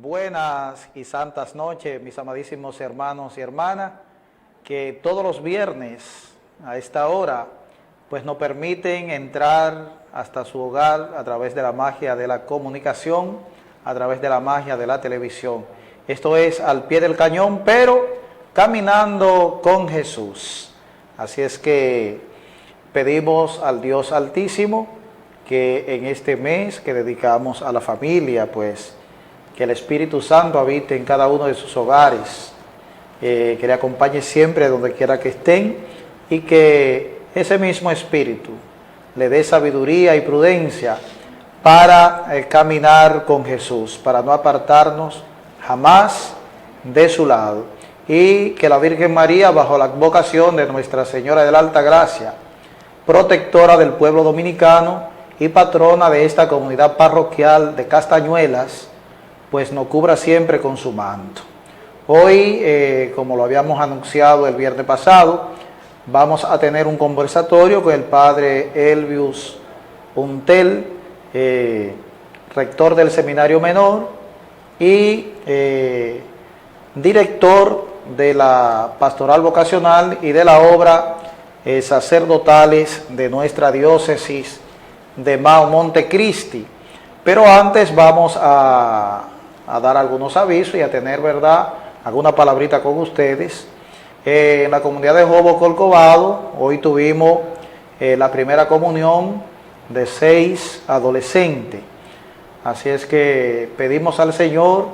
Buenas y santas noches, mis amadísimos hermanos y hermanas, que todos los viernes a esta hora pues nos permiten entrar hasta su hogar a través de la magia de la comunicación, a través de la magia de la televisión. Esto es Al Pie del Cañón, pero caminando con Jesús. Así es que pedimos al Dios Altísimo que en este mes que dedicamos a la familia, pues que el Espíritu Santo habite en cada uno de sus hogares, que le acompañe siempre donde quiera que estén y que ese mismo Espíritu le dé sabiduría y prudencia para caminar con Jesús, para no apartarnos jamás de su lado, y que la Virgen María, bajo la advocación de Nuestra Señora de la Alta Gracia, protectora del pueblo dominicano y patrona de esta comunidad parroquial de Castañuelas, pues nos cubra siempre con su manto. Hoy, como lo habíamos anunciado el viernes pasado, vamos a tener un conversatorio con el padre Elvius Untel, rector del Seminario Menor y director de la Pastoral Vocacional y de la obra sacerdotales de nuestra diócesis de Mao Montecristi. Pero antes vamos a dar algunos avisos y a tener, ¿verdad?, alguna palabrita con ustedes. En la comunidad de Jobo Corcovado, hoy tuvimos la primera comunión de 6 adolescentes. Así es que pedimos al Señor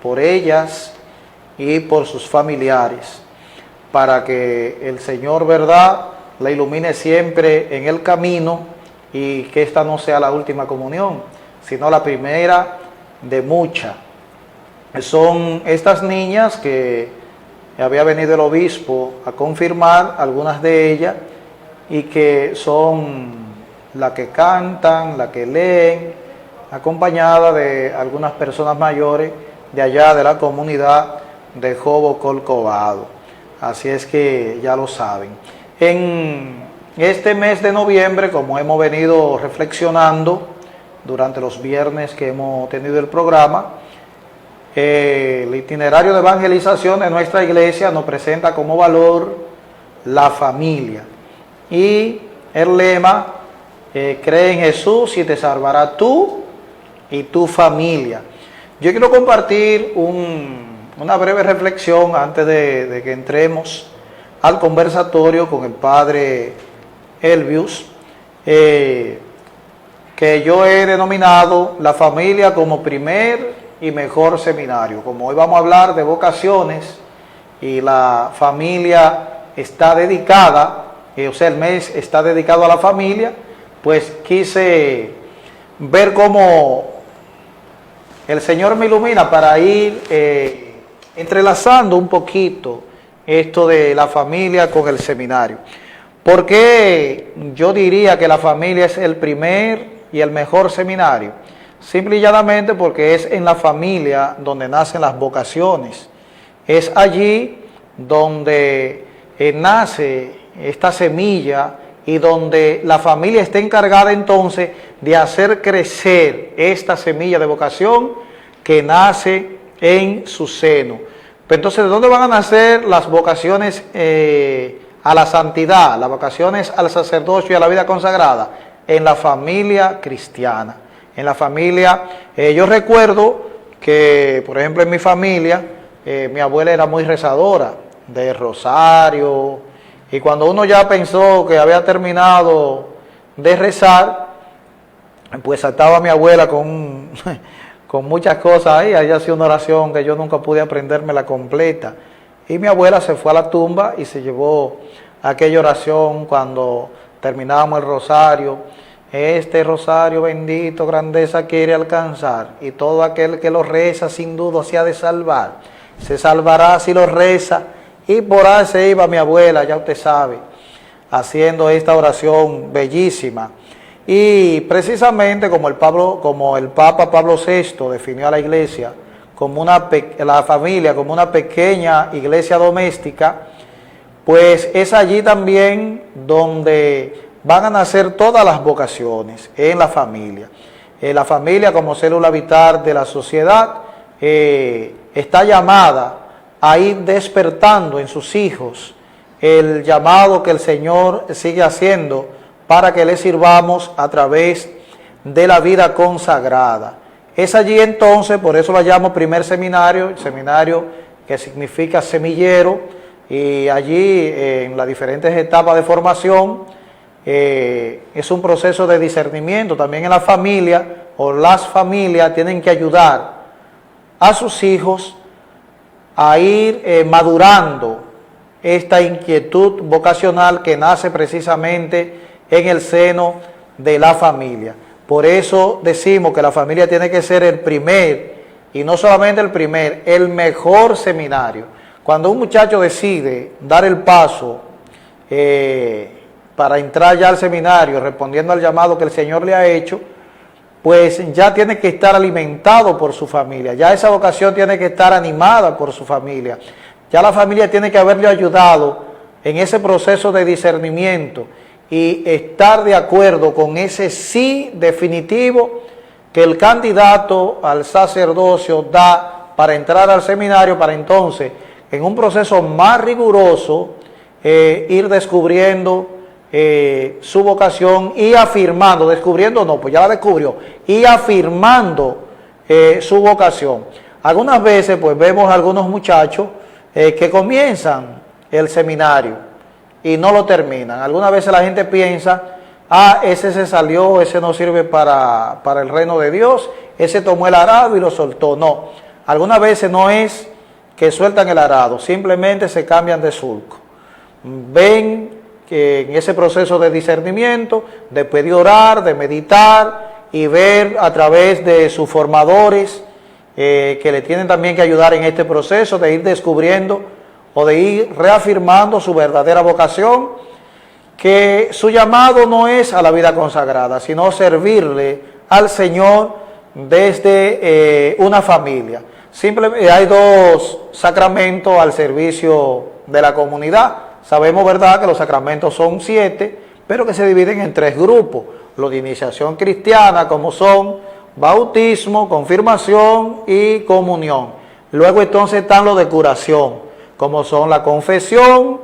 por ellas y por sus familiares, para que el Señor, ¿verdad?, la ilumine siempre en el camino y que esta no sea la última comunión, sino la primera de muchas. Son estas niñas que había venido el obispo a confirmar, algunas de ellas, y que son las que cantan, las que leen, acompañadas de algunas personas mayores de allá de la comunidad de Jobo Corcovado. Así es que ya lo saben. En este mes de noviembre, como hemos venido reflexionando durante los viernes que hemos tenido el programa, el itinerario de evangelización de nuestra iglesia nos presenta como valor la familia. Y el lema, cree en Jesús y te salvará tú y tu familia. Yo quiero compartir una breve reflexión antes de que entremos al conversatorio con el padre Elvius, que yo he denominado la familia como primer y mejor seminario. Como hoy vamos a hablar de vocaciones y la familia está dedicada, o sea, el mes está dedicado a la familia, pues quise ver cómo el Señor me ilumina para ir entrelazando un poquito esto de la familia con el seminario. ¿Por qué yo diría que la familia es el primer y el mejor seminario? Simple y llanamente porque es en la familia donde nacen las vocaciones. Es allí donde nace esta semilla y donde la familia está encargada entonces de hacer crecer esta semilla de vocación que nace en su seno. Pero entonces, ¿de dónde van a nacer las vocaciones a la santidad, las vocaciones al sacerdocio y a la vida consagrada? En la familia cristiana. En la familia, yo recuerdo que, por ejemplo, en mi familia, mi abuela era muy rezadora de rosario, y cuando uno ya pensó que había terminado de rezar, pues estaba mi abuela con muchas cosas ahí. Ella hacía una oración que yo nunca pude aprendérmela completa, y mi abuela se fue a la tumba y se llevó aquella oración cuando terminábamos el rosario. Este rosario bendito grandeza quiere alcanzar, y todo aquel que lo reza sin duda se ha de salvar. Se salvará si lo reza, y por ahí se iba mi abuela, ya usted sabe, haciendo esta oración bellísima. Y precisamente como el Papa Pablo VI definió a la iglesia como la familia como una pequeña iglesia doméstica, pues es allí también donde van a nacer todas las vocaciones, en la familia. La familia como célula vital de la sociedad, está llamada a ir despertando en sus hijos el llamado que el Señor sigue haciendo para que le sirvamos a través de la vida consagrada. Es allí entonces, por eso lo llamo primer seminario, el seminario que significa semillero, y allí en las diferentes etapas de formación es un proceso de discernimiento. También en la familia o las familias tienen que ayudar a sus hijos a ir madurando esta inquietud vocacional que nace precisamente en el seno de la familia. Por eso decimos que la familia tiene que ser el primer, y no solamente el primer, el mejor seminario. Cuando un muchacho decide dar el paso para entrar ya al seminario, respondiendo al llamado que el Señor le ha hecho, pues ya tiene que estar alimentado por su familia, ya esa vocación tiene que estar animada por su familia, ya la familia tiene que haberle ayudado en ese proceso de discernimiento y estar de acuerdo con ese sí definitivo que el candidato al sacerdocio da para entrar al seminario, para entonces, en un proceso más riguroso, ir descubriendo su vocación y afirmando, descubriendo no, pues ya la descubrió, y afirmando su vocación. Algunas veces pues vemos a algunos muchachos que comienzan el seminario y no lo terminan. Algunas veces la gente piensa, ese se salió, ese no sirve para el reino de Dios, ese tomó el arado y lo soltó. No, algunas veces no es que sueltan el arado, simplemente se cambian de surco. Ven que en ese proceso de discernimiento, después de orar, de meditar y ver a través de sus formadores que le tienen también que ayudar en este proceso de ir descubriendo o de ir reafirmando su verdadera vocación, que su llamado no es a la vida consagrada, sino servirle al Señor desde una familia. Simplemente hay dos sacramentos al servicio de la comunidad. Sabemos, ¿verdad?, que los sacramentos son 7, pero que se dividen en 3 grupos. Los de iniciación cristiana, como son bautismo, confirmación y comunión. Luego entonces están los de curación, como son la confesión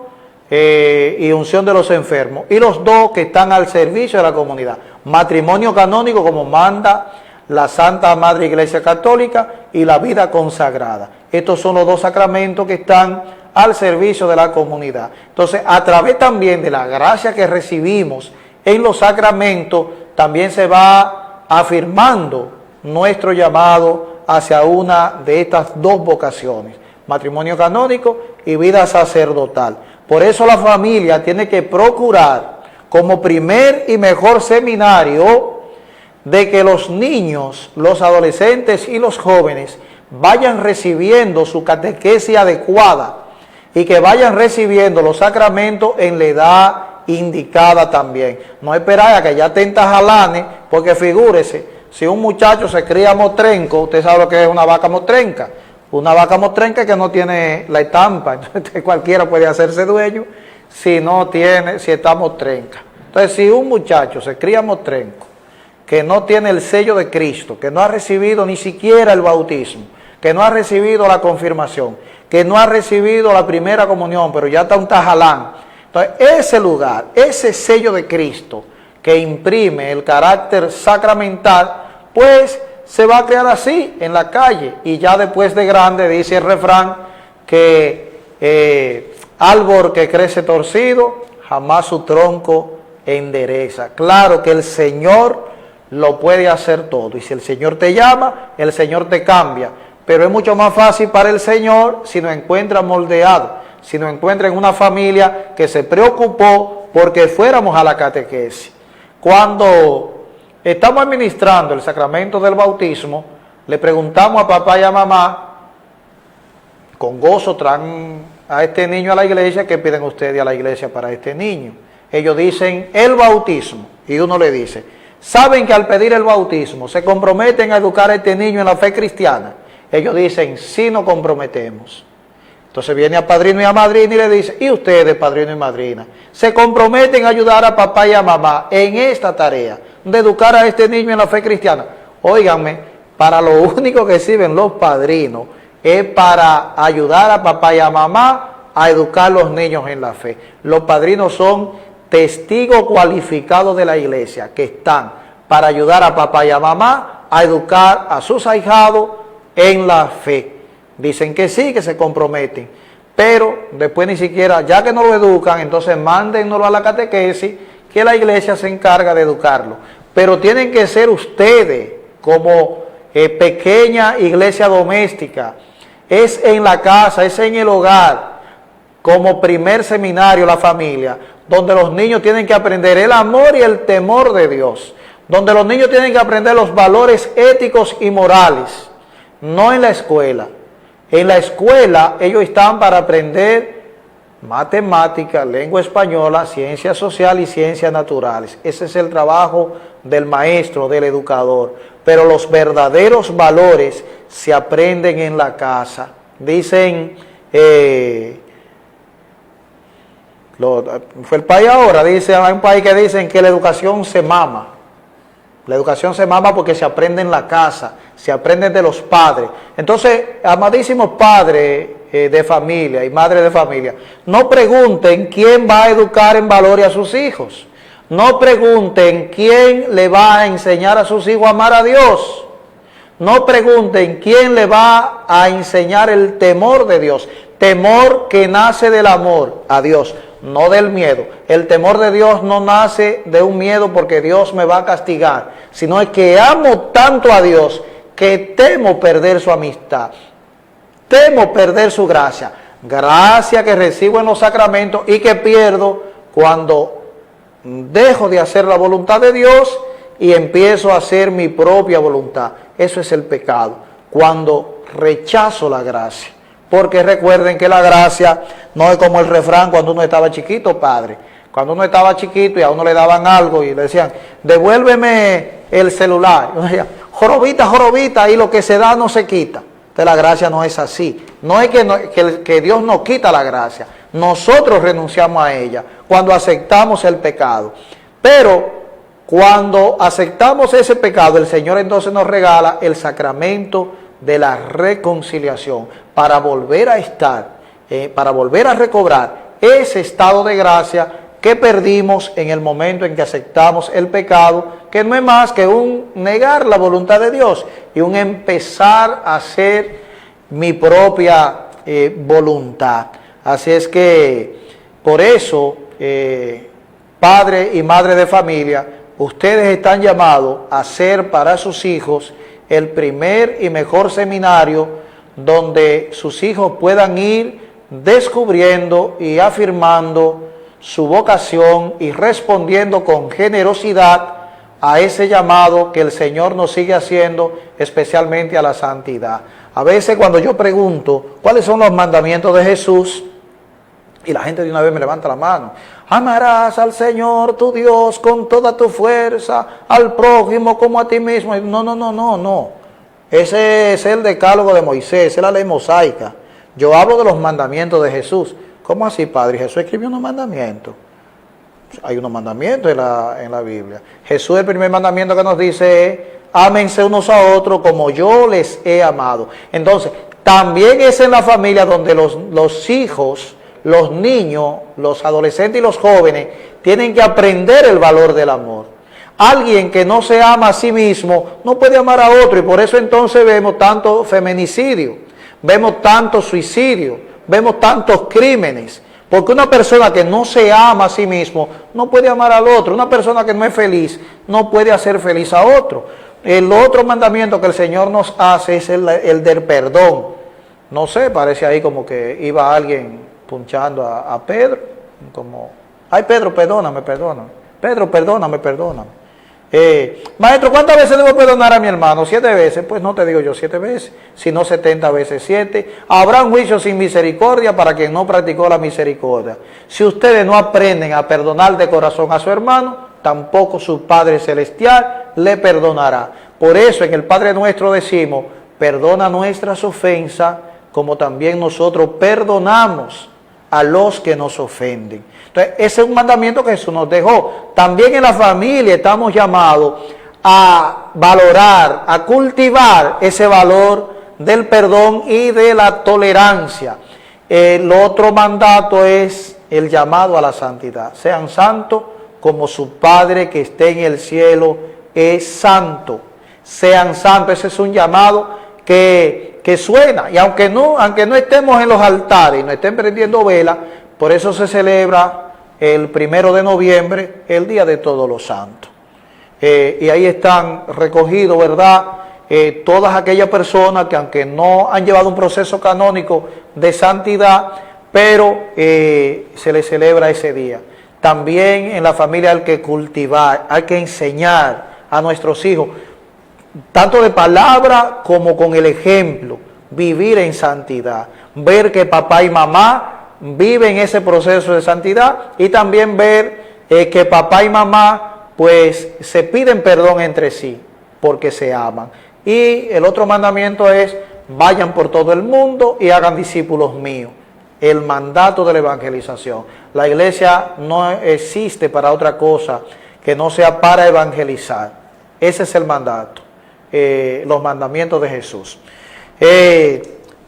y unción de los enfermos. Y los 2 que están al servicio de la comunidad. Matrimonio canónico, como manda la Santa Madre Iglesia Católica, y la vida consagrada. Estos son los 2 sacramentos que están al servicio de la comunidad. Entonces, a través también de la gracia que recibimos en los sacramentos, también se va afirmando nuestro llamado hacia una de estas 2 vocaciones, matrimonio canónico y vida sacerdotal. Por eso la familia tiene que procurar como primer y mejor seminario de que los niños, los adolescentes y los jóvenes vayan recibiendo su catequesis adecuada y que vayan recibiendo los sacramentos en la edad indicada también. No esperar a que ya estén tajalanes, porque figúrese, si un muchacho se cría motrenco, usted sabe lo que es una vaca motrenca. Una vaca motrenca que no tiene la estampa, entonces cualquiera puede hacerse dueño si está motrenca. Entonces, si un muchacho se cría motrenco, que no tiene el sello de Cristo, que no ha recibido ni siquiera el bautismo, que no ha recibido la confirmación, que no ha recibido la primera comunión, pero ya está un tajalán. Entonces, ese lugar, ese sello de Cristo que imprime el carácter sacramental, pues se va a crear así en la calle. Y ya después de grande dice el refrán que árbol que crece torcido, jamás su tronco endereza. Claro que el Señor lo puede hacer todo. Y si el Señor te llama, el Señor te cambia. Pero es mucho más fácil para el Señor si nos encuentra moldeado, si nos encuentra en una familia que se preocupó porque fuéramos a la catequesis. Cuando estamos administrando el sacramento del bautismo, le preguntamos a papá y a mamá, con gozo traen a este niño a la iglesia, ¿qué piden ustedes a la iglesia para este niño? Ellos dicen el bautismo, y uno le dice, ¿saben que al pedir el bautismo se comprometen a educar a este niño en la fe cristiana? Ellos dicen, sí nos comprometemos. Entonces viene a padrino y a madrina y le dice, ¿y ustedes, padrino y madrina, se comprometen a ayudar a papá y a mamá en esta tarea de educar a este niño en la fe cristiana? Óiganme, para lo único que sirven los padrinos es para ayudar a papá y a mamá a educar a los niños en la fe. Los padrinos son testigos cualificados de la iglesia que están para ayudar a papá y a mamá a educar a sus ahijados en la fe. Dicen que sí, que se comprometen, pero después ni siquiera, ya que no lo educan, entonces mándennoslo a la catequesis, que la iglesia se encarga de educarlo. Pero tienen que ser ustedes como pequeña iglesia doméstica, es en la casa, es en el hogar, como primer seminario la familia, donde los niños tienen que aprender el amor y el temor de Dios, donde los niños tienen que aprender los valores éticos y morales, no en la escuela. En la escuela ellos están para aprender matemática, lengua española, ciencia social y ciencias naturales. Ese es el trabajo del maestro, del educador. Pero los verdaderos valores se aprenden en la casa. Dicen, fue el país ahora, dice, hay un país que dicen que la educación se mama. La educación se mama porque se aprende en la casa, se aprende de los padres. Entonces, amadísimos padres de familia y madres de familia, no pregunten quién va a educar en valores a sus hijos. No pregunten quién le va a enseñar a sus hijos a amar a Dios. No pregunten quién le va a enseñar el temor de Dios. Temor que nace del amor a Dios, no del miedo. El temor de Dios no nace de un miedo porque Dios me va a castigar, sino es que amo tanto a Dios que temo perder su amistad, temo perder su gracia. Gracia que recibo en los sacramentos y que pierdo cuando dejo de hacer la voluntad de Dios y empiezo a hacer mi propia voluntad. Eso es el pecado, cuando rechazo la gracia. Porque recuerden que la gracia no es como el refrán cuando uno estaba chiquito, padre. Cuando uno estaba chiquito y a uno le daban algo y le decían, devuélveme el celular. Y uno decía, jorobita, jorobita, y lo que se da no se quita. Entonces la gracia no es así. No es que Dios nos quita la gracia. Nosotros renunciamos a ella cuando aceptamos el pecado. Pero cuando aceptamos ese pecado, el Señor entonces nos regala el sacramento de la reconciliación para volver a estar, para volver a recobrar ese estado de gracia que perdimos en el momento en que aceptamos el pecado, que no es más que un negar la voluntad de Dios y un empezar a hacer mi propia voluntad. Así es que por eso, padre y madre de familia, ustedes están llamados a ser para sus hijos el primer y mejor seminario donde sus hijos puedan ir descubriendo y afirmando su vocación y respondiendo con generosidad a ese llamado que el Señor nos sigue haciendo, especialmente a la santidad. A veces cuando yo pregunto cuáles son los mandamientos de Jesús, y la gente de una vez me levanta la mano. Amarás al Señor tu Dios con toda tu fuerza, al prójimo como a ti mismo. No. Ese es el decálogo de Moisés, es la ley mosaica. Yo hablo de los mandamientos de Jesús. ¿Cómo así, Padre? Jesús escribió unos mandamientos. Hay unos mandamientos en la Biblia. Jesús, el primer mandamiento que nos dice es, ámense unos a otros como yo les he amado. Entonces, también es en la familia donde los hijos, los niños, los adolescentes y los jóvenes tienen que aprender el valor del amor. Alguien que no se ama a sí mismo no puede amar a otro, y por eso entonces vemos tanto feminicidio, vemos tanto suicidio, vemos tantos crímenes, porque una persona que no se ama a sí mismo no puede amar al otro. Una persona que no es feliz no puede hacer feliz a otro. El otro mandamiento que el Señor nos hace es el del perdón. No sé, parece ahí como que iba alguien punchando a Pedro, como, ay Pedro, perdóname. Pedro, perdóname. Maestro, ¿cuántas veces debo perdonar a mi hermano? 7 veces. Pues no te digo yo 7 veces, sino 70 veces 7. Habrá un juicio sin misericordia para quien no practicó la misericordia. Si ustedes no aprenden a perdonar de corazón a su hermano, tampoco su Padre Celestial le perdonará. Por eso en el Padre Nuestro decimos, perdona nuestras ofensas, como también nosotros perdonamos a los que nos ofenden. Entonces, ese es un mandamiento que Jesús nos dejó. También en la familia estamos llamados a valorar, a cultivar ese valor del perdón y de la tolerancia. El otro mandato es el llamado a la santidad. Sean santos como su Padre que esté en el cielo es santo. Sean santos, ese es un llamado que suena. Y aunque no estemos en los altares, no estén prendiendo vela, por eso se celebra el 1 de noviembre, el Día de Todos los Santos. Y ahí están recogidos, ¿verdad?, todas aquellas personas que aunque no han llevado un proceso canónico de santidad, pero se les celebra ese día. También en la familia hay que cultivar, hay que enseñar a nuestros hijos, tanto de palabra como con el ejemplo, vivir en santidad, ver que papá y mamá viven ese proceso de santidad y también ver que papá y mamá pues se piden perdón entre sí porque se aman. Y el otro mandamiento es: vayan por todo el mundo y hagan discípulos míos. El mandato de la evangelización. La iglesia no existe para otra cosa que no sea para evangelizar. Ese es el mandato, los mandamientos de Jesús.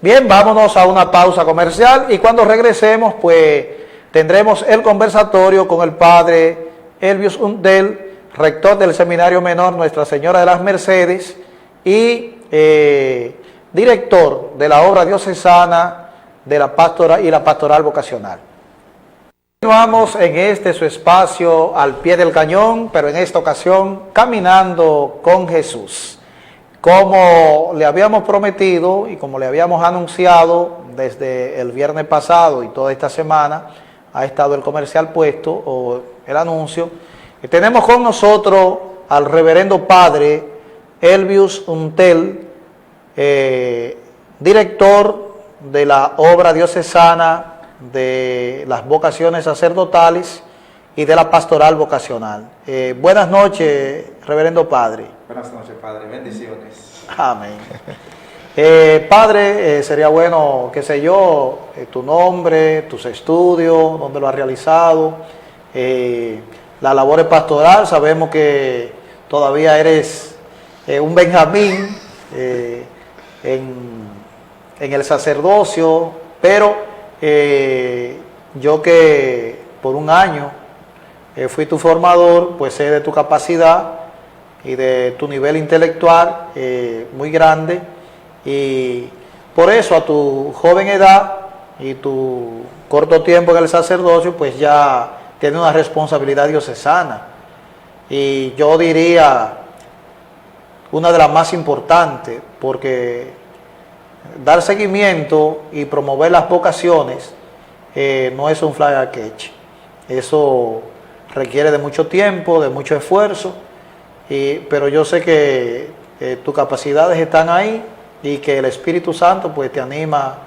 Bien, vámonos a una pausa comercial y cuando regresemos pues tendremos el conversatorio con el padre Elvius Untel, rector del Seminario Menor Nuestra Señora de las Mercedes y director de la obra diocesana de la pastoral y la pastoral vocacional. Continuamos en su espacio al pie del cañón, pero en esta ocasión caminando con Jesús. Como le habíamos prometido y como le habíamos anunciado desde el viernes pasado y toda esta semana ha estado el comercial puesto o el anuncio, tenemos con nosotros al reverendo padre Elvius Untel, director de la obra diocesana de las vocaciones sacerdotales y de la pastoral vocacional. Buenas noches, reverendo padre. Buenas noches, padre. Bendiciones. Amén. Padre, sería bueno, qué sé yo, tu nombre, tus estudios, dónde lo has realizado, la labor pastoral. Sabemos que todavía eres un Benjamín en el sacerdocio, pero yo que por un año fui tu formador, pues sé de tu capacidad y de tu nivel intelectual muy grande, y por eso a tu joven edad y tu corto tiempo en el sacerdocio, pues ya tienes una responsabilidad diocesana, y yo diría una de las más importantes, porque dar seguimiento y promover las vocaciones no es un fly a catch. Eso requiere de mucho tiempo, de mucho esfuerzo, pero yo sé que tus capacidades están ahí y que el Espíritu Santo pues te anima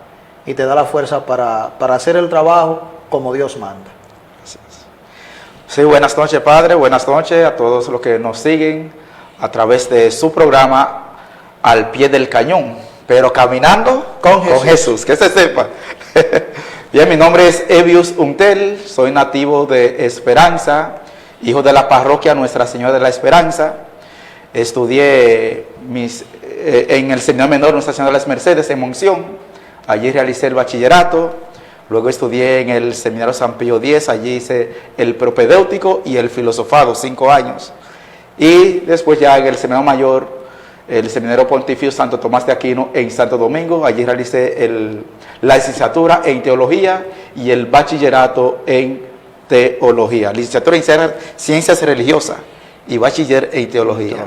y te da la fuerza para hacer el trabajo como Dios manda. Sí, buenas noches, padre. Buenas noches a todos los que nos siguen a través de su programa Al Pie del Cañón, pero caminando con Jesús, que se sepa. Bien, mi nombre es Elvius Untel, soy nativo de Esperanza, hijo de la parroquia Nuestra Señora de la Esperanza. Estudié en el Seminario Menor Nuestra Señora de las Mercedes en Monción, allí realicé el bachillerato. Luego estudié en el Seminario San Pío X, allí hice el propedéutico y el filosofado, 5 años. Y después ya en el Seminario Mayor, el Seminario Pontificio Santo Tomás de Aquino en Santo Domingo, allí realicé la licenciatura en Teología y el bachillerato en Teología. Licenciatura en Ciencias Religiosas y bachiller en Teología.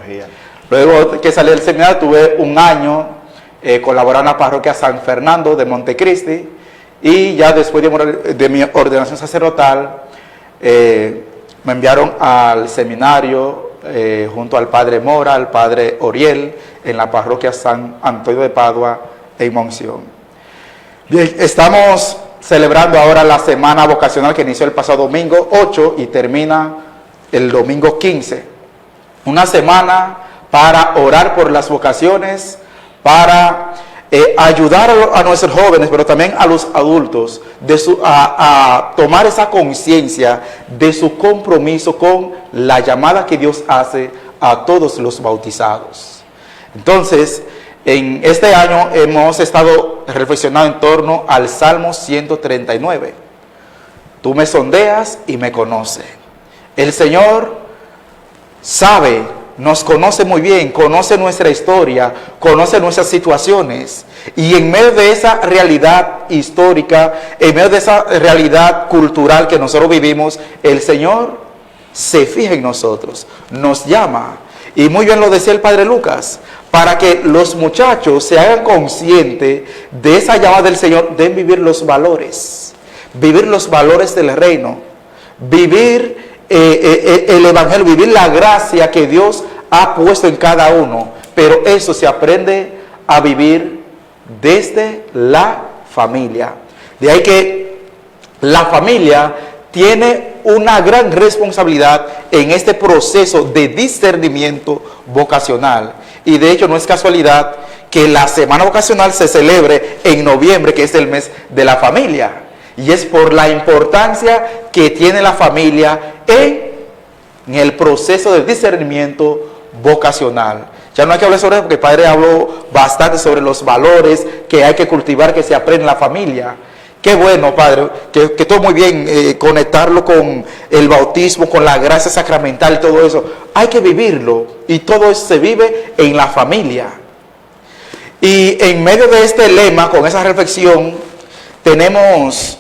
Luego que salí del seminario tuve un año colaborando en la parroquia San Fernando de Montecristi, y ya después de mi ordenación sacerdotal me enviaron al seminario junto al padre Mora, al padre Oriel, en la parroquia San Antonio de Padua en Monción. Bien, estamos celebrando ahora la semana vocacional que inició el pasado domingo 8 y termina el domingo 15. Una semana para orar por las vocaciones, para ayudar a nuestros jóvenes, pero también a los adultos, a tomar esa conciencia de su compromiso con la llamada que Dios hace a todos los bautizados. Entonces, en este año hemos estado reflexionando en torno al Salmo 139. Tú me sondeas y me conoces. El Señor sabe, nos conoce muy bien, conoce nuestra historia, conoce nuestras situaciones. Y en medio de esa realidad histórica, en medio de esa realidad cultural que nosotros vivimos, el Señor se fija en nosotros, nos llama. Y muy bien lo decía el Padre Lucas, para que los muchachos se hagan conscientes de esa llamada del Señor, deben vivir los valores del reino, vivir el Evangelio, vivir la gracia que Dios ha puesto en cada uno. Pero eso se aprende a vivir desde la familia. De ahí que la familia tiene una gran responsabilidad en este proceso de discernimiento vocacional. Y de hecho no es casualidad que la semana vocacional se celebre en noviembre, que es el mes de la familia. Y es por la importancia que tiene la familia en el proceso de discernimiento vocacional. Ya no hay que hablar sobre eso porque el Padre habló bastante sobre los valores que hay que cultivar, que se aprende en la familia. Qué bueno, Padre, que todo muy bien, conectarlo con el bautismo, con la gracia sacramental y todo eso. Hay que vivirlo y todo eso se vive en la familia. Y en medio de este lema, con esa reflexión, tenemos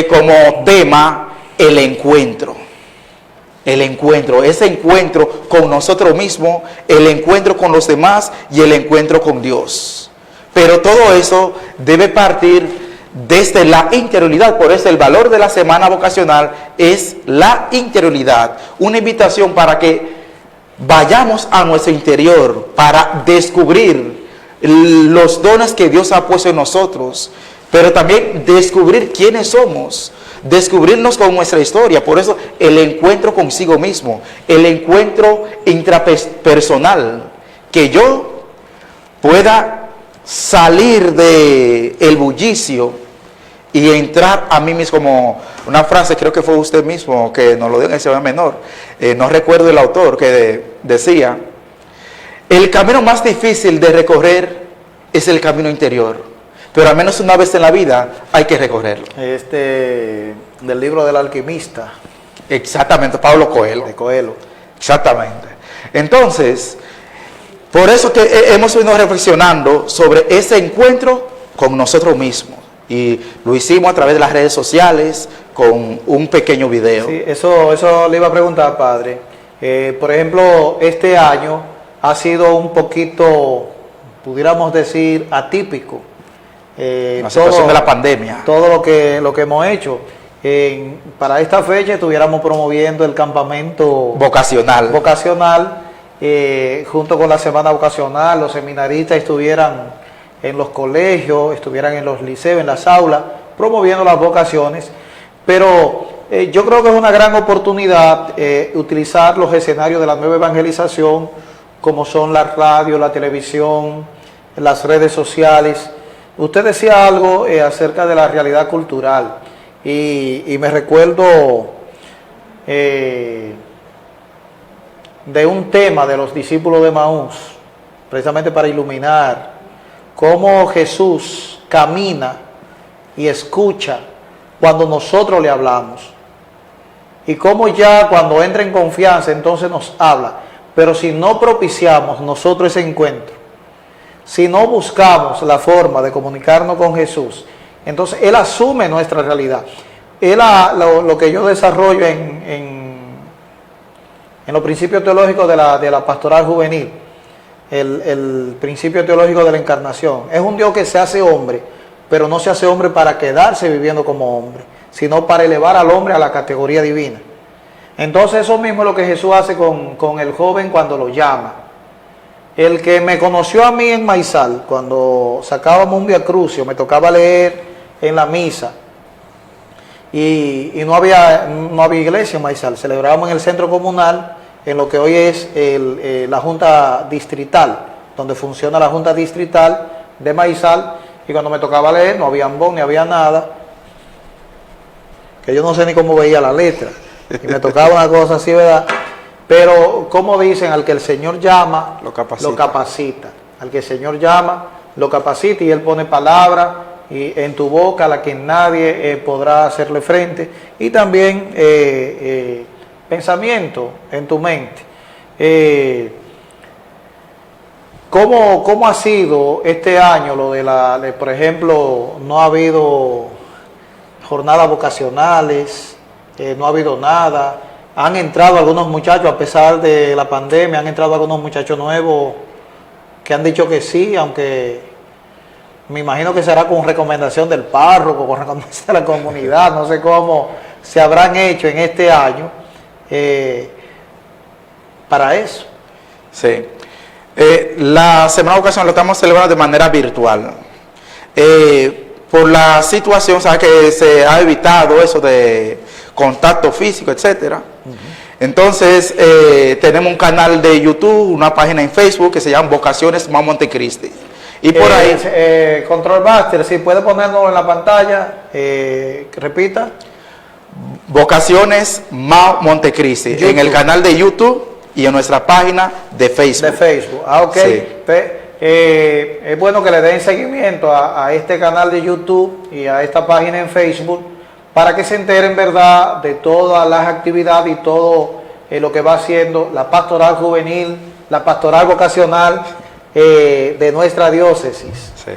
como tema el encuentro. El encuentro, ese encuentro con nosotros mismos, el encuentro con los demás y el encuentro con Dios. Pero todo eso debe partir desde la interioridad. Por eso el valor de la semana vocacional es la interioridad. Una invitación para que vayamos a nuestro interior, para descubrir los dones que Dios ha puesto en nosotros, pero también descubrir quiénes somos, descubrirnos con nuestra historia. Por eso el encuentro consigo mismo, el encuentro intrapersonal, que yo pueda salir del bullicio y entrar a mí mismo, como una frase, creo que fue usted mismo que nos lo dio en el Seminario Menor, no recuerdo el autor, que decía: el camino más difícil de recorrer es el camino interior, pero al menos una vez en la vida hay que recorrerlo. Del libro del alquimista. Exactamente, Pablo Coelho. De Coelho. Exactamente. Entonces, por eso que hemos venido reflexionando sobre ese encuentro con nosotros mismos. Y lo hicimos a través de las redes sociales con un pequeño video. Sí, eso le iba a preguntar, Padre. Por ejemplo, este año ha sido un poquito, pudiéramos decir, atípico. La situación de la pandemia. Todo lo que hemos hecho. Para esta fecha estuviéramos promoviendo el campamento vocacional, junto con la semana vocacional. Los seminaristas estuvieran en los colegios, estuvieran en los liceos, en las aulas, promoviendo las vocaciones. Pero yo creo que es una gran oportunidad utilizar los escenarios de la nueva evangelización, como son la radio, la televisión, las redes sociales. Usted decía algo acerca de la realidad cultural y me recuerdo de un tema de los discípulos de Maús, precisamente para iluminar cómo Jesús camina y escucha cuando nosotros le hablamos, y cómo ya cuando entra en confianza entonces nos habla. Pero si no propiciamos nosotros ese encuentro, si no buscamos la forma de comunicarnos con Jesús, entonces Él asume nuestra realidad. Lo que yo desarrollo en los principios teológicos de la pastoral juvenil, el principio teológico de la encarnación, es un Dios que se hace hombre, pero no se hace hombre para quedarse viviendo como hombre, sino para elevar al hombre a la categoría divina. Entonces eso mismo es lo que Jesús hace con el joven cuando lo llama. El que me conoció a mí en Maizal, cuando sacábamos un Via Crucio, me tocaba leer en la misa, y no había iglesia en Maizal, celebrábamos en el centro comunal, en lo que hoy es la Junta Distrital, donde funciona la Junta Distrital de Maizal, y cuando me tocaba leer no había ambón, ni había nada, que yo no sé ni cómo veía la letra, y me tocaba una cosa así, ¿verdad? Pero, como dicen, al que el Señor llama, Lo capacita. lo capacita. Al que el Señor llama, lo capacita y Él pone palabra y en tu boca a la que nadie podrá hacerle frente. Y también pensamiento en tu mente. ¿Cómo ha sido este año lo de por ejemplo, no ha habido jornadas vocacionales, no ha habido nada? Han entrado algunos muchachos, a pesar de la pandemia, han entrado algunos muchachos nuevos que han dicho que sí, aunque me imagino que será con recomendación del párroco, con recomendación de la comunidad, no sé cómo se habrán hecho en este año para eso. Sí. La Semana Vocacional lo estamos celebrando de manera virtual. Por la situación, ¿sabes? Que se ha evitado eso de contacto físico, etcétera. Entonces, tenemos un canal de YouTube, una página en Facebook que se llama Vocaciones Mao Montecristi. Y por ahí... Control Master, si puede ponerlo en la pantalla, repita. Vocaciones Mao Montecristi, en el canal de YouTube y en nuestra página de Facebook. De Facebook, ok. Sí. Es bueno que le den seguimiento a este canal de YouTube y a esta página en Facebook para que se enteren, ¿verdad?, de todas las actividades y todo lo que va haciendo la pastoral juvenil, la pastoral vocacional de nuestra diócesis. Sí.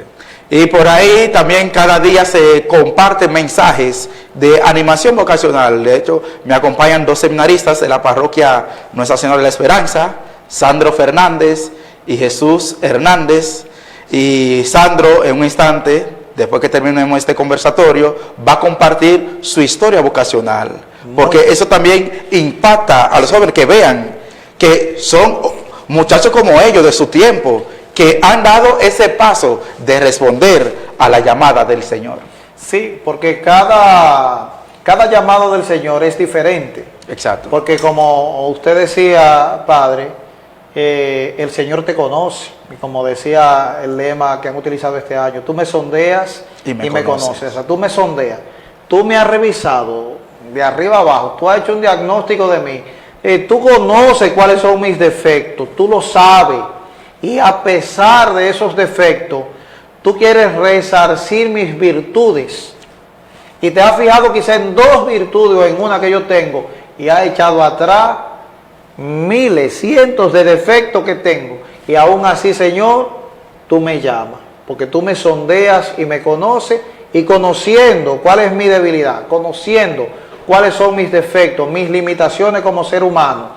Y por ahí también cada día se comparten mensajes de animación vocacional. De hecho, me acompañan 2 seminaristas de la parroquia Nuestra Señora de la Esperanza, Sandro Fernández y Jesús Hernández. Y Sandro, en un instante, después que terminemos este conversatorio, va a compartir su historia vocacional. Porque eso también impacta a los jóvenes que vean que son muchachos como ellos de su tiempo, que han dado ese paso de responder a la llamada del Señor. Sí, porque cada llamado del Señor es diferente. Exacto. Porque como usted decía, Padre, el Señor te conoce. Y como decía el lema que han utilizado este año, tú me sondeas y me conoces. O sea, tú me sondeas. Tú me has revisado de arriba abajo. Tú has hecho un diagnóstico de mí. Tú conoces cuáles son mis defectos. Tú lo sabes. Y a pesar de esos defectos, tú quieres resarcir mis virtudes. Y te has fijado quizá en 2 virtudes o en una que yo tengo. Y has echado atrás miles, cientos de defectos que tengo. Y aún así, Señor, tú me llamas. Porque tú me sondeas y me conoces. Y conociendo cuál es mi debilidad, conociendo cuáles son mis defectos, mis limitaciones como ser humano,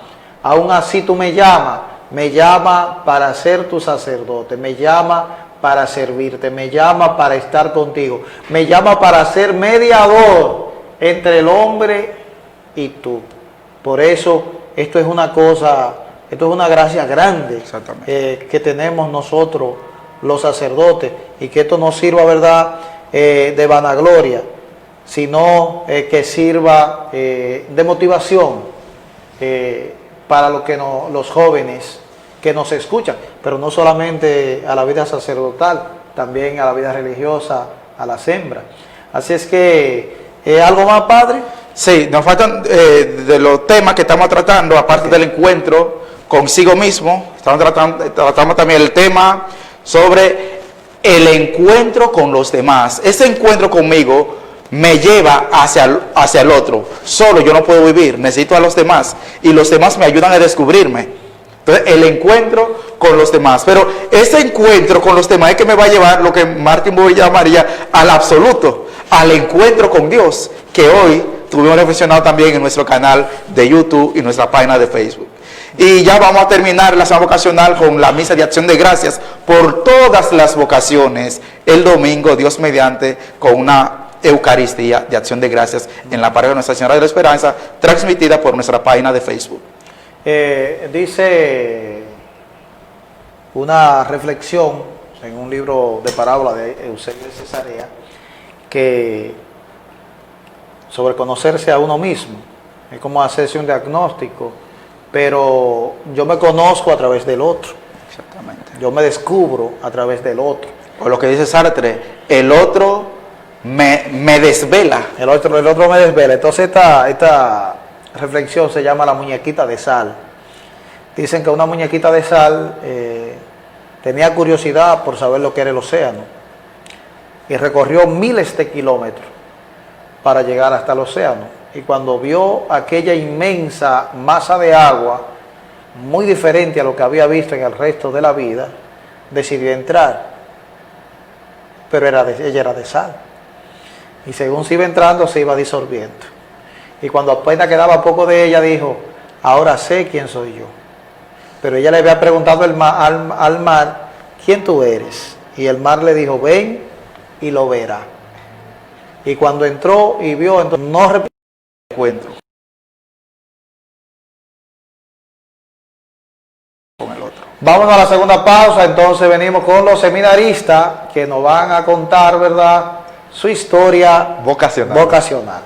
aún así tú me llamas. Me llama para ser tu sacerdote, me llama para servirte, me llama para estar contigo, me llama para ser mediador entre el hombre y tú. Por eso esto es una cosa, esto es una gracia grande que tenemos nosotros los sacerdotes, y que esto no sirva, ¿verdad?, de vanagloria, sino que sirva de motivación para los jóvenes que nos escuchan, pero no solamente a la vida sacerdotal, también a la vida religiosa, a la sembra. Así es que, ¿algo más, Padre? Sí, nos faltan de los temas que estamos tratando, aparte del encuentro consigo mismo, tratamos también el tema sobre el encuentro con los demás. Ese encuentro conmigo me lleva hacia el otro. Solo yo no puedo vivir, necesito a los demás, y los demás me ayudan a descubrirme. Entonces, el encuentro con los demás. Pero ese encuentro con los demás es que me va a llevar lo que Martin Bowie llamaría al absoluto, al encuentro con Dios, que hoy tuvimos reflexionado también en nuestro canal de YouTube y nuestra página de Facebook. Y ya vamos a terminar la semana vocacional con la misa de acción de gracias por todas las vocaciones el domingo, Dios mediante, con una Eucaristía de acción de gracias en la parroquia Nuestra Señora de la Esperanza, transmitida por nuestra página de Facebook. Dice una reflexión en un libro de parábola de Eusebio de Cesarea, que sobre conocerse a uno mismo, es como hacerse un diagnóstico, pero yo me conozco a través del otro. Exactamente. Yo me descubro a través del otro. O lo que dice Sartre, el otro me desvela. El otro me desvela. Entonces esta reflexión se llama la muñequita de sal. Dicen que una muñequita de sal tenía curiosidad por saber lo que era el océano y recorrió miles de kilómetros para llegar hasta el océano. Y cuando vio aquella inmensa masa de agua, muy diferente a lo que había visto en el resto de la vida, decidió entrar. Pero ella era de sal. Y según se iba entrando, se iba disolviendo. Y cuando apenas quedaba poco de ella, dijo, ahora sé quién soy yo. Pero ella le había preguntado al mar, ¿quién tú eres? Y el mar le dijo, ven y lo verá. Y cuando entró y vio, entonces no repitió el encuentro con el otro. Vámonos a la segunda pausa, entonces venimos con los seminaristas que nos van a contar, ¿verdad?, su historia vocacional.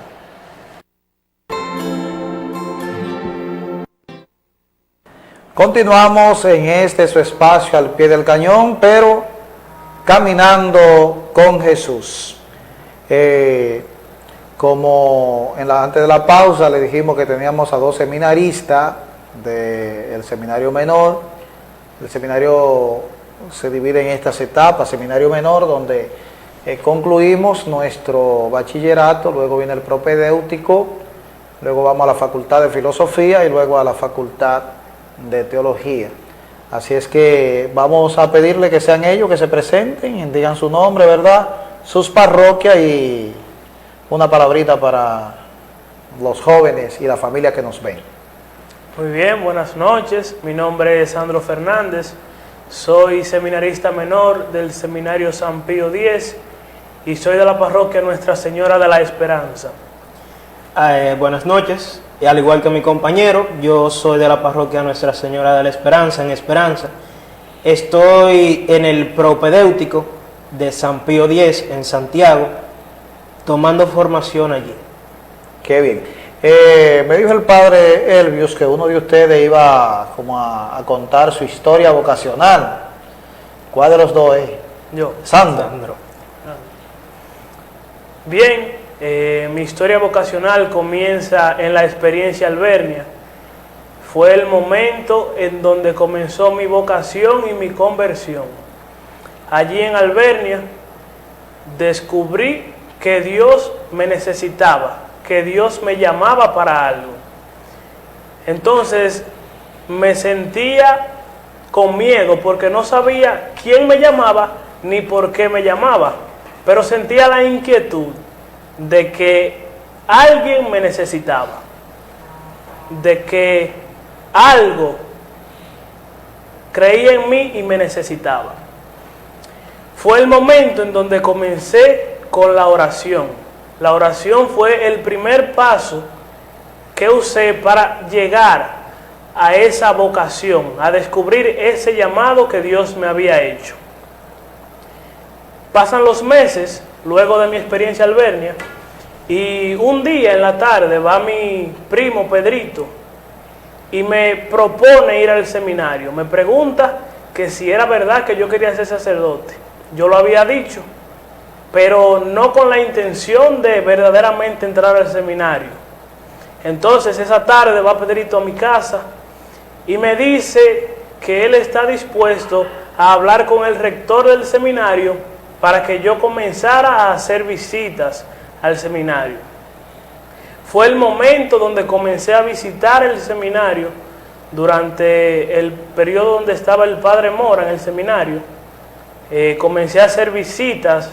Continuamos en este su espacio al pie del cañón, pero caminando con Jesús. Como antes de la pausa le dijimos que teníamos a dos seminaristas del seminario menor. El seminario se divide en estas etapas: seminario menor, donde concluimos nuestro bachillerato, luego viene el propedéutico, luego vamos a la facultad de filosofía y luego a la facultad de teología. Así es que vamos a pedirle que sean ellos que se presenten, digan su nombre, ¿verdad?, sus parroquias y una palabrita para los jóvenes y la familia que nos ven. Muy bien, buenas noches. Mi nombre es Sandro Fernández. Soy seminarista menor del Seminario San Pío X y soy de la parroquia Nuestra Señora de la Esperanza. Buenas noches. Y al igual que mi compañero, yo soy de la parroquia Nuestra Señora de la Esperanza, en Esperanza. Estoy en el propedéutico de San Pío X en Santiago, tomando formación allí. Qué bien. Me dijo el padre Elvius que uno de ustedes iba como a contar su historia vocacional. ¿Cuál de los dos es? Yo. Sandro. Bien, mi historia vocacional comienza en la experiencia Albernia. Fue el momento en donde comenzó mi vocación y mi conversión. Allí en Albernia descubrí que Dios me necesitaba, que Dios me llamaba para algo. Entonces me sentía con miedo porque no sabía quién me llamaba ni por qué me llamaba, pero sentía la inquietud de que alguien me necesitaba, de que algo creía en mí y me necesitaba. Fue el momento en donde comencé con la oración. La oración fue el primer paso que usé para llegar a esa vocación, a descubrir ese llamado que Dios me había hecho. Pasan los meses luego de mi experiencia Albernia y un día en la tarde va mi primo Pedrito y me propone ir al seminario. Me pregunta que si era verdad que yo quería ser sacerdote. Yo lo había dicho, pero no con la intención de verdaderamente entrar al seminario. Entonces esa tarde va Pedrito a mi casa y me dice que él está dispuesto a hablar con el rector del seminario para que yo comenzara a hacer visitas al seminario. Fue el momento donde comencé a visitar el seminario durante el periodo donde estaba el padre Mora en el seminario. Comencé a hacer visitas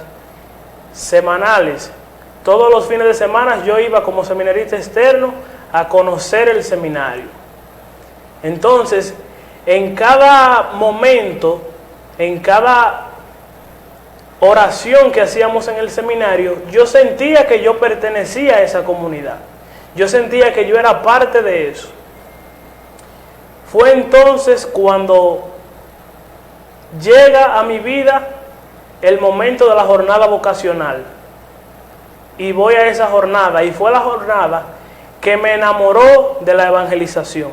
semanales. Todos los fines de semana yo iba como seminarista externo a conocer el seminario. Entonces, en cada momento, en cada oración que hacíamos en el seminario, yo sentía que yo pertenecía a esa comunidad. Yo sentía que yo era parte de eso. Fue entonces cuando llega a mi vida el momento de la jornada vocacional. Y voy a esa jornada, y fue la jornada que me enamoró de la evangelización.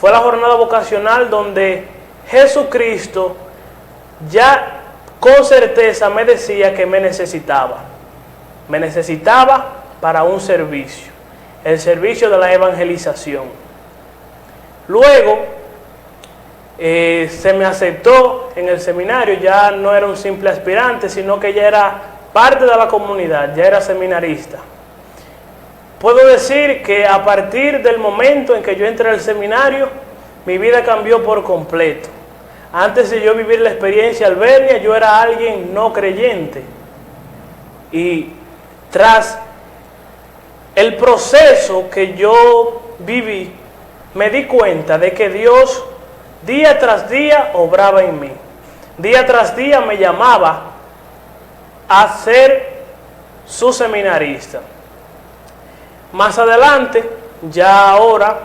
Fue la jornada vocacional donde Jesucristo ya con certeza me decía que me necesitaba. Me necesitaba para un servicio, el servicio de la evangelización. Luego se me aceptó en el seminario, ya no era un simple aspirante, sino que ya era parte de la comunidad, ya era seminarista. Puedo decir que a partir del momento en que yo entré al seminario, mi vida cambió por completo. Antes de yo vivir la experiencia albernia, yo era alguien no creyente. Y tras el proceso que yo viví, me di cuenta de que Dios día tras día obraba en mí. Día tras día me llamaba a ser su seminarista. Más adelante, ya ahora,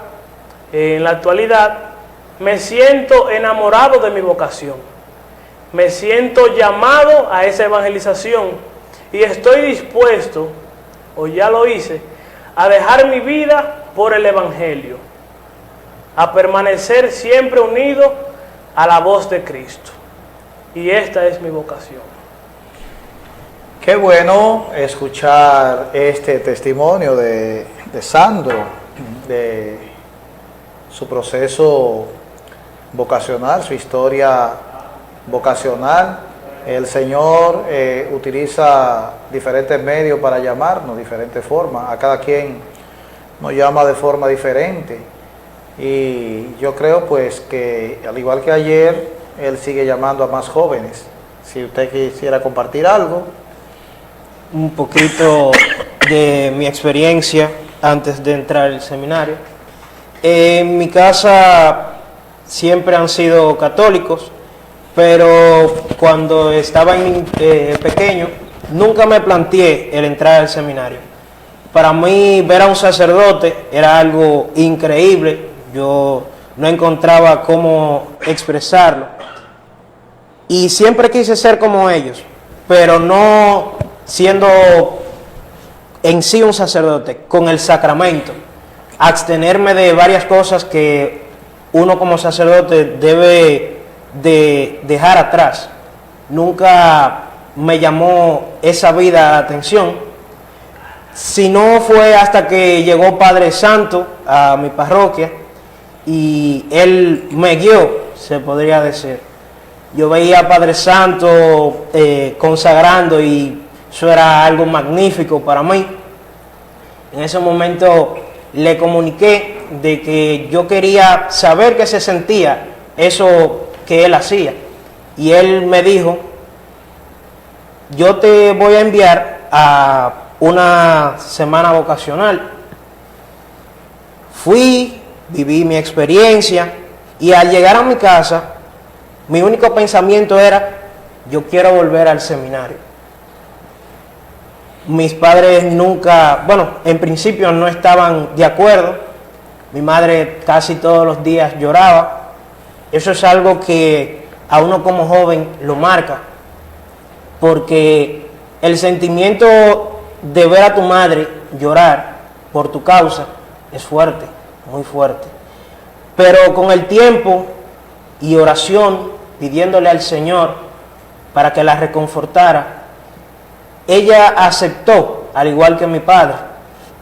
en la actualidad, me siento enamorado de mi vocación. Me siento llamado a esa evangelización y estoy dispuesto, o ya lo hice, a dejar mi vida por el Evangelio, a permanecer siempre unido a la voz de Cristo. Y esta es mi vocación. Qué bueno escuchar este testimonio de Sandro, de su proceso vocacional, su historia vocacional. El Señor utiliza diferentes medios para llamarnos, diferentes formas. A cada quien nos llama de forma diferente. Y yo creo pues que al igual que ayer, Él sigue llamando a más jóvenes. Si usted quisiera compartir algo. Un poquito de mi experiencia antes de entrar al seminario. En mi casa siempre han sido católicos, pero cuando estaba pequeño nunca me planteé el entrar al seminario. Para mí ver a un sacerdote era algo increíble, yo no encontraba cómo expresarlo y siempre quise ser como ellos, pero no siendo en sí un sacerdote, con el sacramento, abstenerme de varias cosas que uno como sacerdote debe de dejar atrás. Nunca me llamó esa vida la atención, sino fue hasta que llegó Padre Santo a mi parroquia y él me guió, se podría decir. Yo veía a Padre Santo consagrando y eso era algo magnífico para mí. En ese momento le comuniqué de que yo quería saber qué se sentía eso que él hacía. Y él me dijo, yo te voy a enviar a una semana vocacional. Fui, viví mi experiencia y al llegar a mi casa, mi único pensamiento era, yo quiero volver al seminario. Mis padres nunca, en principio no estaban de acuerdo. Mi madre casi todos los días lloraba. Eso es algo que a uno como joven lo marca, porque el sentimiento de ver a tu madre llorar por tu causa es fuerte, muy fuerte. Pero con el tiempo y oración, pidiéndole al Señor para que la reconfortara, ella aceptó, al igual que mi padre,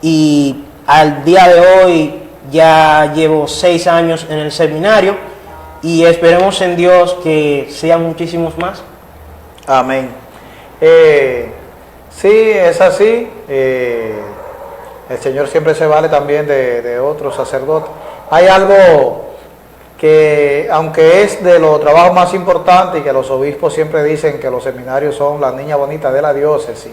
y al día de hoy ya llevo 6 años en el seminario y esperemos en Dios que sean muchísimos más. Amén. Sí, es así. El Señor siempre se vale también de otros sacerdotes. Hay algo que, aunque es de los trabajos más importantes y que los obispos siempre dicen que los seminarios son las niñas bonitas de la diócesis,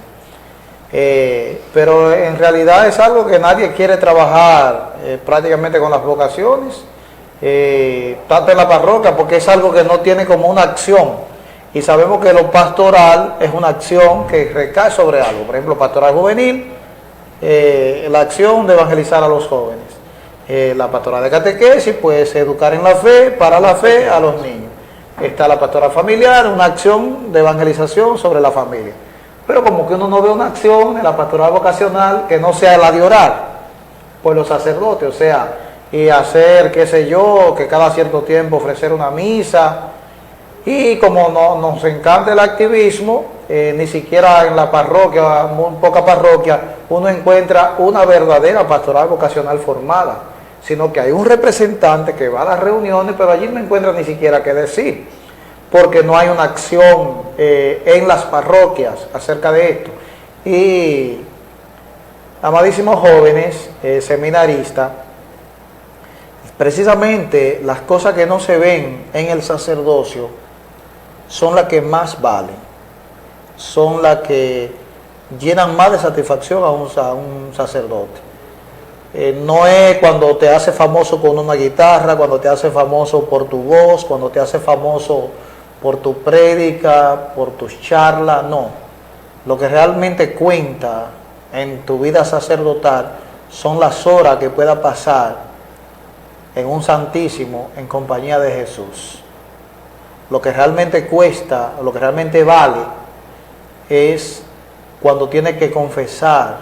pero en realidad es algo que nadie quiere trabajar prácticamente con las vocaciones, tanto en la parroquia, porque es algo que no tiene como una acción. Y sabemos que lo pastoral es una acción que recae sobre algo. Por ejemplo, pastoral juvenil, la acción de evangelizar a los jóvenes. La pastoral de catequesis, pues educar en la fe, para la fe a los niños. Está la pastoral familiar, una acción de evangelización sobre la familia. Pero como que uno no ve una acción en la pastoral vocacional que no sea la de orar por los sacerdotes, o sea, y hacer, qué sé yo, que cada cierto tiempo ofrecer una misa. Y como no nos encanta el activismo, ni siquiera en la parroquia, muy poca parroquia, uno encuentra una verdadera pastoral vocacional formada. sino que hay un representante que va a las reuniones, pero allí no encuentra ni siquiera qué decir, porque no hay una acción en las parroquias acerca de esto. Y, amadísimos jóvenes, seminaristas, precisamente las cosas que no se ven en el sacerdocio son las que más valen, son las que llenan más de satisfacción a un sacerdote. No es cuando te hace famoso con una guitarra, cuando te hace famoso por tu voz, cuando te hace famoso por tu prédica, por tus charlas, no. Lo que realmente cuenta en tu vida sacerdotal son las horas que pueda pasar en un santísimo en compañía de Jesús. Lo que realmente cuesta, lo que realmente vale, es cuando tienes que confesar,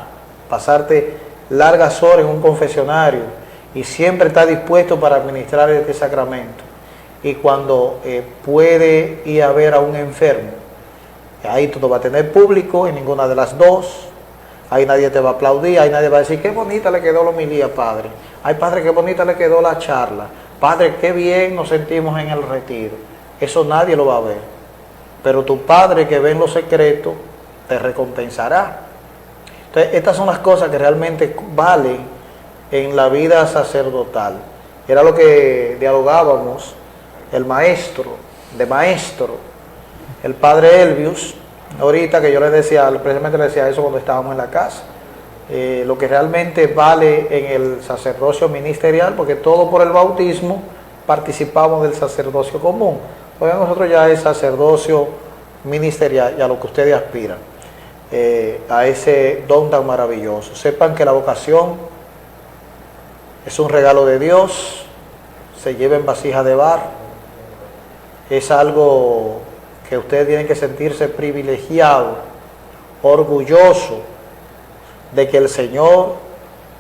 pasarte largas horas en un confesionario y siempre estar dispuesto para administrar este sacramento. Y cuando puede ir a ver a un enfermo, ahí tú no vas a tener público en ninguna de las dos, ahí nadie te va a aplaudir, ahí nadie va a decir qué bonita le quedó la homilía, padre. Ay, padre, qué bonita le quedó la charla. Padre, qué bien nos sentimos en el retiro. Eso nadie lo va a ver. Pero tu Padre que ve en lo secreto te recompensará. Entonces, estas son las cosas que realmente valen en la vida sacerdotal. Era lo que dialogábamos el maestro, el padre Elvius, ahorita que yo les decía, precisamente les decía eso cuando estábamos en la casa. Lo que realmente vale en el sacerdocio ministerial, porque todo por el bautismo participamos del sacerdocio común. Hoy nosotros ya es sacerdocio ministerial y a lo que ustedes aspiran, a ese don tan maravilloso. Sepan que la vocación es un regalo de Dios, se lleva en vasija de barro, es algo que ustedes tienen que sentirse privilegiados, orgullosos de que el Señor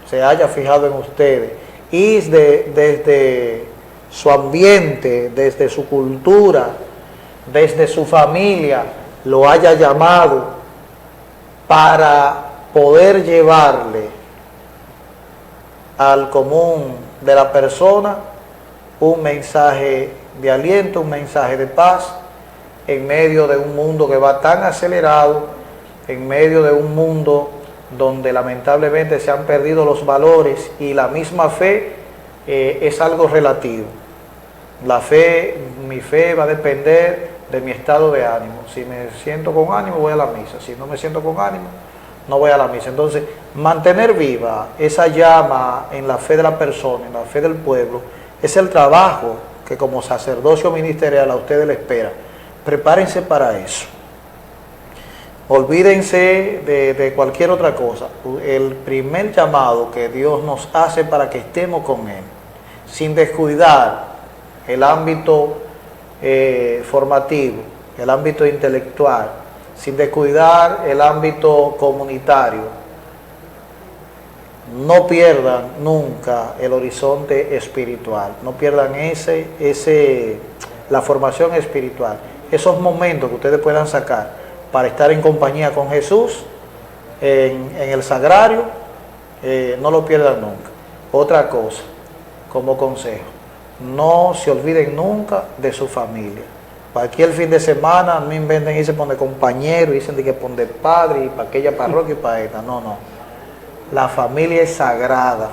se haya fijado en ustedes y desde su ambiente, desde su cultura, desde su familia, lo haya llamado para poder llevarle al común de la persona un mensaje de aliento, un mensaje de paz, en medio de un mundo que va tan acelerado, en medio de un mundo donde lamentablemente se han perdido los valores y la misma fe es algo relativo. La fe, mi fe va a depender de mi estado de ánimo. Si me siento con ánimo, voy a la misa. Si no me siento con ánimo, no voy a la misa. Entonces, mantener viva esa llama en la fe de la persona, en la fe del pueblo, es el trabajo que como sacerdocio ministerial a ustedes les espera. Prepárense para eso. Olvídense de cualquier otra cosa. El primer llamado que Dios nos hace para que estemos con Él, sin descuidar el ámbito formativo, el ámbito intelectual, sin descuidar el ámbito comunitario. No pierdan nunca el horizonte espiritual, no pierdan la formación espiritual, esos momentos que ustedes puedan sacar para estar en compañía con Jesús en el sagrario, no lo pierdan nunca. Otra cosa, como consejo, no se olviden nunca de su familia. Cualquier fin de semana no inventen irse poner compañero, dicen de que poner padre y para aquella parroquia y para esta. No, no. La familia es sagrada.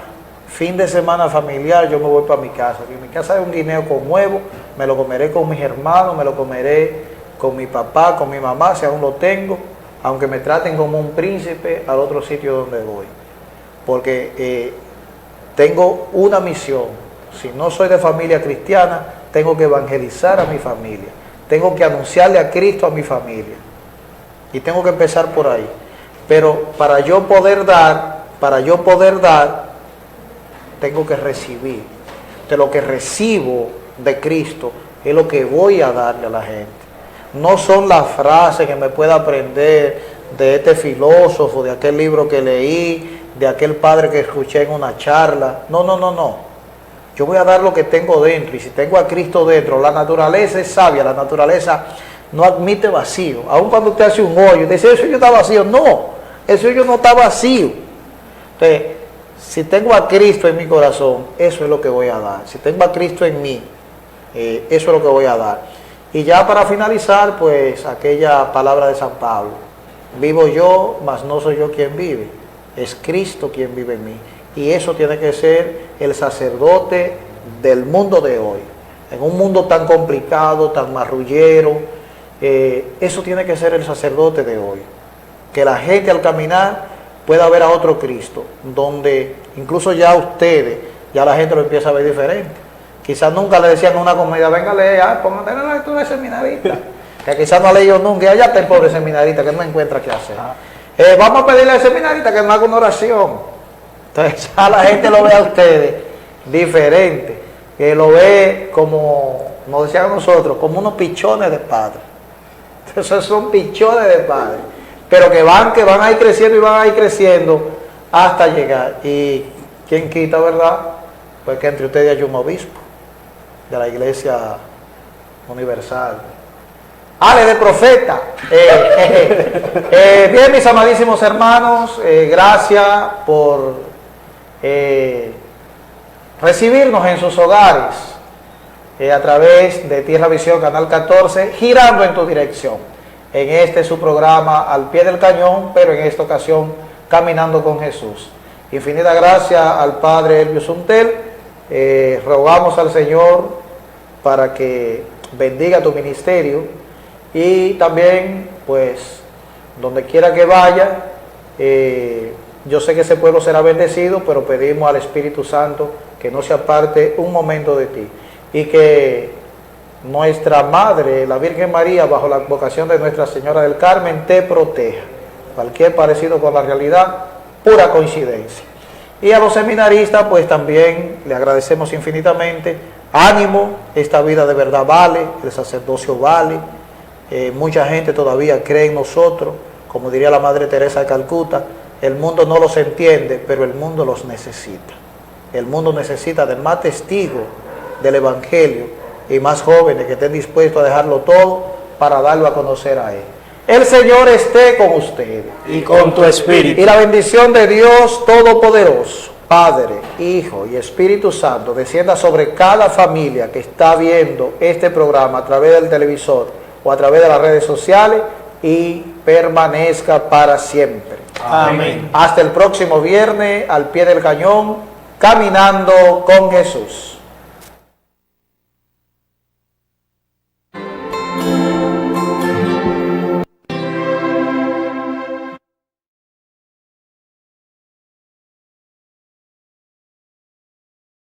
Fin de semana familiar, yo me voy para mi casa. En mi casa hay un guineo con huevo, me lo comeré con mis hermanos, me lo comeré con mi papá, con mi mamá, si aún lo tengo, aunque me traten como un príncipe al otro sitio donde voy. Porque tengo una misión. Si no soy de familia cristiana, tengo que evangelizar a mi familia. Tengo que anunciarle a Cristo a mi familia. Y tengo que empezar por ahí. Pero para yo poder dar, tengo que recibir. De lo que recibo de Cristo es lo que voy a darle a la gente. No son las frases que me pueda aprender de este filósofo, de aquel libro que leí, de aquel padre que escuché en una charla. No, no, no, no. Yo voy a dar lo que tengo dentro. Y si tengo a Cristo dentro, la naturaleza es sabia, la naturaleza no admite vacío. Aun cuando usted hace un hoyo, dice, eso yo está vacío. No, eso yo no está vacío. Entonces, Si tengo a Cristo en mi corazón, eso es lo que voy a dar. Si tengo a Cristo en mí, eso es lo que voy a dar. Y ya para finalizar, pues aquella palabra de San Pablo: vivo yo, mas no soy yo quien vive, es Cristo quien vive en mí. Y eso tiene que ser el sacerdote del mundo de hoy. En un mundo tan complicado, tan marrullero, eso tiene que ser el sacerdote de hoy. Que la gente al caminar pueda ver a otro Cristo, donde incluso ya ustedes, ya la gente lo empieza a ver diferente. Quizás nunca le decían en una comida: venga a leer, póngate en la lectura de seminarista. Que quizás no ha leído nunca, allá está el pobre seminarista que no encuentra qué hacer. Vamos a pedirle al seminarista que no haga una oración. Entonces ya la gente lo ve a ustedes diferente, que lo ve como, nos decían nosotros, como unos pichones de padre. Entonces son pichones de padre, pero que van a ir creciendo y van a ir creciendo hasta llegar. Y quién quita, ¿verdad? Pues que entre ustedes haya un obispo de la Iglesia Universal. Ale de profeta. Bien, mis amadísimos hermanos, gracias por recibirnos en sus hogares a través de Tierra Visión Canal 14, girando en tu dirección. En este su programa Al Pie del Cañón, pero en esta ocasión Caminando con Jesús. Infinita gracias al Padre Elvio Suntel. Rogamos al Señor para que bendiga tu ministerio y también, pues, donde quiera que vaya, yo sé que ese pueblo será bendecido, pero pedimos al Espíritu Santo que no se aparte un momento de ti y que nuestra Madre, la Virgen María, bajo la advocación de Nuestra Señora del Carmen, te proteja. Cualquier parecido con la realidad, pura coincidencia. Y a los seminaristas, pues también le agradecemos infinitamente. Ánimo, esta vida de verdad vale, el sacerdocio vale. Mucha gente todavía cree en nosotros, como diría la Madre Teresa de Calcuta: el mundo no los entiende, pero el mundo los necesita. El mundo necesita de más testigos del Evangelio y más jóvenes que estén dispuestos a dejarlo todo para darlo a conocer a Él. El Señor esté con ustedes. Y con tu espíritu. Y la bendición de Dios Todopoderoso, Padre, Hijo y Espíritu Santo, descienda sobre cada familia que está viendo este programa a través del televisor o a través de las redes sociales y permanezca para siempre. Amén. Hasta el próximo viernes, Al Pie del Cañón, Caminando con Jesús.